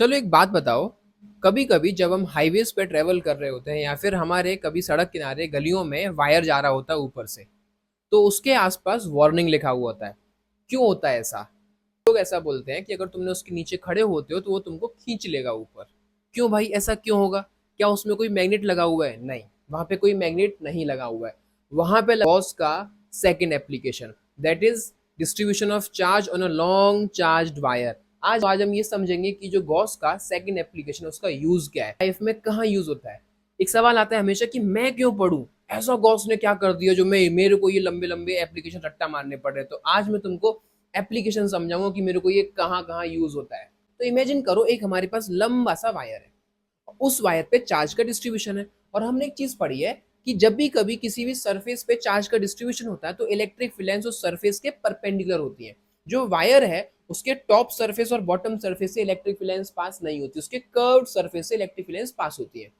चलो एक बात बताओ। कभी कभी जब हम हाईवेज पे ट्रेवल कर रहे होते हैं या फिर हमारे कभी सड़क किनारे गलियों में वायर जा रहा होता है ऊपर से, तो उसके आसपास वार्निंग लिखा हुआ होता है। क्यों होता है ऐसा? लोग ऐसा बोलते हैं कि अगर तुमने उसके नीचे खड़े होते हो तो वो तुमको खींच लेगा ऊपर। क्यों भाई, ऐसा क्यों होगा? क्या उसमें कोई मैग्नेट लगा हुआ है? नहीं, वहां पे कोई मैग्नेट नहीं लगा हुआ है। वहां पे गॉस का second application, that is distribution of charge on a long charged wire. आज हम ये समझेंगे कि जो गॉस का सेकेंड एप्लीकेशन उसका यूज क्या है, लाइफ में कहाँ यूज होता है। एक सवाल आता है हमेशा कि मैं क्यों पढ़ूं, ऐसा गॉस ने क्या कर दिया जो मैं मेरे को ये लंबे लंबे एप्लीकेशन रट्टा मारने पड़ रहे। तो आज मैं तुमको एप्लीकेशन समझाऊंगा कि मेरे को ये कहाँ कहाँ यूज होता है। तो इमेजिन करो, एक हमारे पास लंबा सा वायर है, उस वायर पे चार्ज का डिस्ट्रीब्यूशन है। और हमने एक चीज पढ़ी है कि जब भी कभी किसी भी सरफेस पे चार्ज का डिस्ट्रीब्यूशन होता है तो इलेक्ट्रिक फील्ड्स उस सरफेस के परपेंडिकुलर होती है। जो वायर है उसके टॉप सरफेस और बॉटम सरफेस से इलेक्ट्रिक फील्ड्स पास नहीं होती, उसके कर्व्ड सरफेस से इलेक्ट्रिक फील्ड्स पास होती है।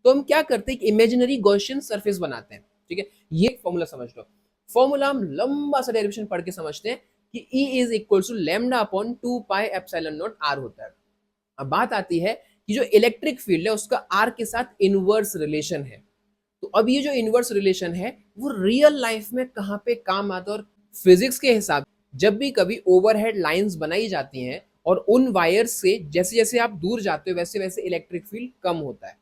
तो हम क्या करते हैं, इमेजिनरी गॉसियन सरफेस बनाते हैं। ठीक है, ये फॉर्मूला समझ लो। फॉर्मूला हम लंबा सा डेरिवेशन पढ़ के समझते हैं कि E is equal to lambda upon 2 pi epsilon naught r होता है। अब बात आती है कि जो इलेक्ट्रिक फील्ड है उसका आर के साथ इनवर्स रिलेशन है। तो अब ये जो इनवर्स रिलेशन है वो रियल लाइफ में कहाँ पे काम आता है? और फिजिक्स के हिसाब जब भी कभी ओवरहेड लाइंस बनाई जाती हैं और उन वायर्स से जैसे जैसे आप दूर जाते हो वैसे वैसे इलेक्ट्रिक फील्ड कम होता है।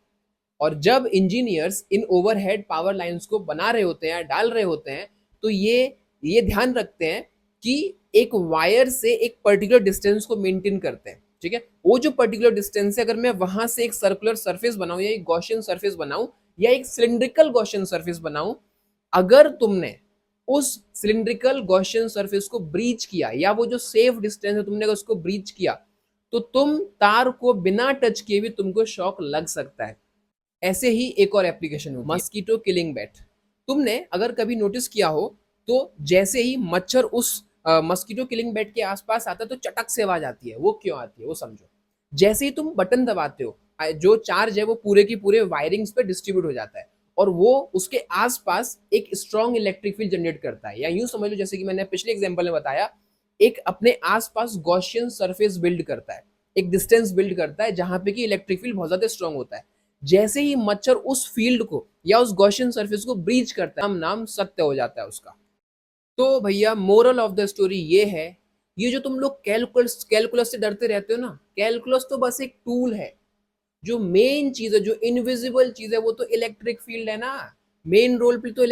और जब इंजीनियर्स इन ओवरहेड पावर लाइंस को बना रहे होते हैं, डाल रहे होते हैं, तो ये ध्यान रखते हैं कि एक वायर से एक पर्टिकुलर डिस्टेंस को मेंटेन करते हैं। ठीक है, वो जो पर्टिकुलर डिस्टेंस है, अगर मैं वहां से एक सर्कुलर सरफेस बनाऊं या एक गॉसियन सरफेस बनाऊं या एक सिलिंड्रिकल गॉसियन सरफेस बनाऊं, अगर तुमने उस सिलिंड्रिकल गॉसियन सरफेस को ब्रीच किया या वो जो सेफ डिस्टेंस है तुमने उसको ब्रीच किया, तो तुम तार को बिना टच किए भी तुमको शॉक लग सकता है। ऐसे ही एक और एप्लीकेशन होती है, मस्कीटो किलिंग बैट। तुमने अगर कभी नोटिस किया हो तो जैसे ही मच्छर उस मस्कीटो किलिंग बैट के आसपास आता है तो चटक से आवाज आती है। वो क्यों आती है वो समझो। जैसे ही तुम बटन दबाते हो जो चार्ज है वो पूरे की पूरे वायरिंग्स पे डिस्ट्रीब्यूट हो जाता है और वो उसके आसपास एक स्ट्रॉन्ग इलेक्ट्रिक फील्ड जनरेट करता है। या यूं समझ लो जैसे कि मैंने पिछले एग्जांपल में बताया, एक अपने आसपास गॉसियन सरफेस बिल्ड करता है, एक डिस्टेंस बिल्ड करता है जहां पे कि इलेक्ट्रिक फील्ड बहुत ज्यादा स्ट्रॉन्ग होता है। जैसे ही मच्छर उस फील्ड को या उस गॉसियन सरफेस को ब्रीच करता है, नाम सत्य हो जाता है उसका। तो भैया मोरल ऑफ द स्टोरी ये है, ये जो तुम लोग कैलकुलस कैलकुलस से डरते रहते हो ना, कैलकुलस तो बस एक टूल है। जो मेन चीज है, जो इनविजिबल चीज है, वो तो इलेक्ट्रिक फील्ड है ना। मेन रोल पे तो